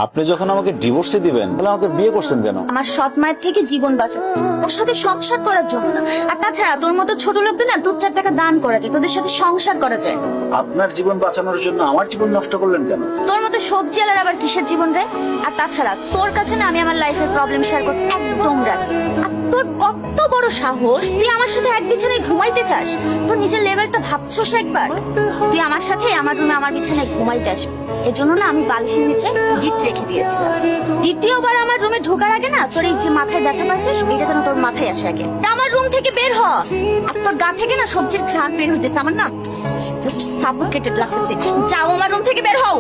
আপনি যখন আমাকে ডিভোর্সে দিবেন তাহলে আমাকে বিয়ে করছেন কেন? আমার সৎ মায়ের থেকে জীবন বাঁচা, ওর সাথে সংসার করার জন্য না। আর তাছাড়া তোর মতো ছোট লোকদের না 2-4 টাকা দান করা যায়, তোদের সাথে সংসার করা যায়। আপনার জীবন বাঁচানোর জন্য আমার জীবন নষ্ট করলেন কেন? তোর মতো সবজি আলার আবার কিসের জীবন রে? আর তাছাড়া তোর কাছে না আমি আমার লাইফের প্রবলেম শেয়ার করতে একদম রাজি। আর তোর কত বড় সাহস, তুই আমার সাথে এক বিছানায় ঘুমাইতে চাস? তোর নিজের লেভেলটা ভাবছোস একবার? তুই আমার সাথে আমার রুমে আমার বিছানায় ঘুমাইতে আসবি, এজন্য না আমি বালিশের নিচে গিট রেখে দিয়েছিলাম। দ্বিতীয়বার আমার রুমে ঢোকার আগে না তোর এই যে মাথায় ব্যথা পাচ্ছিস, এটা যেন তোর মাথায় আসে আগে। আমার রুম থেকে বের হ। আর তোর গা থেকে না সবজির ঘ্রাণ বের হইতেছে, আমার না জাস্ট সাফোকেটেড লাগতেছে। যাও আমার রুম থেকে বের হও।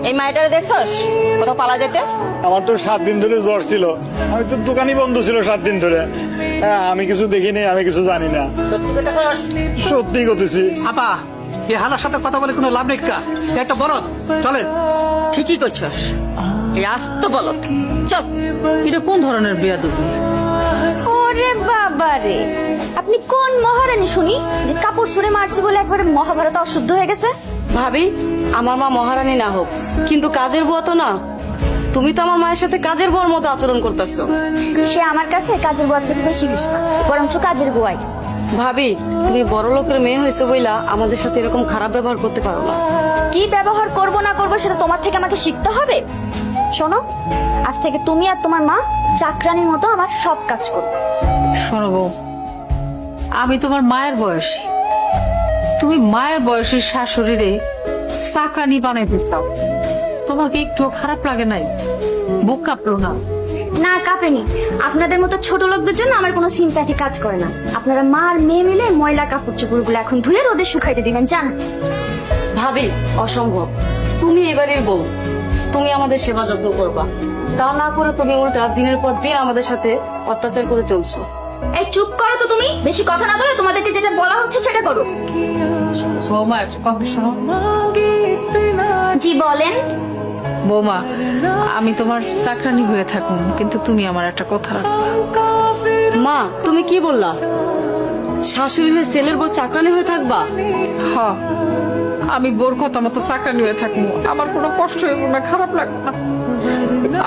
এই মাইটারে দেখছস কোথাও পালা যেতে? আমার তো 7 দিন ধরে জ্বর ছিল, আমি তো দোকানই বন্ধ ছিল 7 দিন ধরে। হ্যাঁ, আমি কিছু দেখিনি, আমি কিছু জানি না। সত্যি দেখছস? সত্যি করতেছি। আপা, এ হালার সাথে কথা বলে কোনো লাভ নেই কা? এ একটা বলদ, চলেন। ঠিকই করছস, এই আস্ত বলত। চল। এটা কোন ধরনের বেয়াদবি? ওরে বাবা রে, আপনি কোন মহারানী শুনি যে কাপড় ছুঁড়ে মারছি বলে একবারে মহাভারত অশুদ্ধ হয়ে গেছে? ভাবি, আমার মা মহারানী না হোক, কিন্তু কাজের বুয়া তো না। তুমি তো আমার মায়ের সাথে কাজের বুয়ার মতো আচরণ করতেছো। সে আমার কাছে কাজের বুয়ার থেকে বেশি কিছু না, বরঞ্চ কাজের বুয়াই। ভাবি, তুমি বড় লোকের মেয়ে হয়েছো বইলা আমাদের সাথে এরকম খারাপ ব্যবহার করতে পারো না। কি ব্যবহার করব না করব সেটা তোমার থেকে আমাকে শিখতে হবে। শোনো, আজ থেকে তুমি আর তোমার মা চাকরানির মতো আমার সব কাজ করবে। শোনো বউ, আমি তোমার মায়ের বয়সী, তুমি মায়ের বয়সের শাশুড়িরে চাকরানি বানাইতে চাও, তোমার কি একটু খারাপ লাগে নাই? বুক কাঁপলো না? না কাঁপেনি। আপনাদের মতো ছোট লোকদের জন্য আমার কোনো সিম্প্যাথি কাজ করে না। আপনারা মা আর মেয়ে মিলে ময়লা কাপড় চোপড়গুলো এখন ধুয়ে রোদে শুকাইতে দিবেন, জান? ভাবি, অসম্ভব। তুমি এবারের বউ, তুমি আমাদের সেবা যত্ন করবা, তা না করে তুমি উল্টা দিনের পর দিন আমাদের সাথে অত্যাচার করে চলছো। এই চুপ করো তো, তুমি বেশি কথা না বলে তোমাদেরকে যেটা বলা হচ্ছে সেটা করো। বৌমা একটা কথা শোনো। জি বলেন। বৌমা, আমি তোমার চাকরানি হয়ে থাকুন, কিন্তু তুমি আমার একটা কথা রাখবা। মা, তুমি কি বললা? শাশুড়ি হয়ে ছেলের বউ চাকরানি হয়ে থাকবা? হ, আমি বোর কথা মতো চাকরানি হয়ে থাকবো, আমার কোনো কষ্ট হইব না, খারাপ লাগবে না।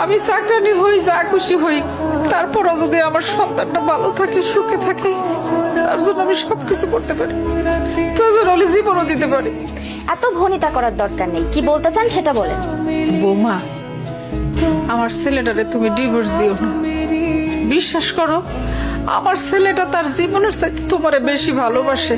আমি চাকরানি হই, যা খুশি হই, তারপরও যদি আমার সন্তানটা ভালো থাকে, সুখে থাকে, তার জন্য আমি সবকিছু করতে পারি, প্রয়োজন হলে জীবনও দিতে পারি। এত ভনিতা করার দরকার নেই, কি বলতে চান সেটা বলেন। বৌমা, আমার ছেলেটারে তুমি ডিভোর্স দিও না। বিশ্বাস করো, আমার ছেলেটা তার জীবনের চাইতে তোমারে বেশি ভালোবাসে।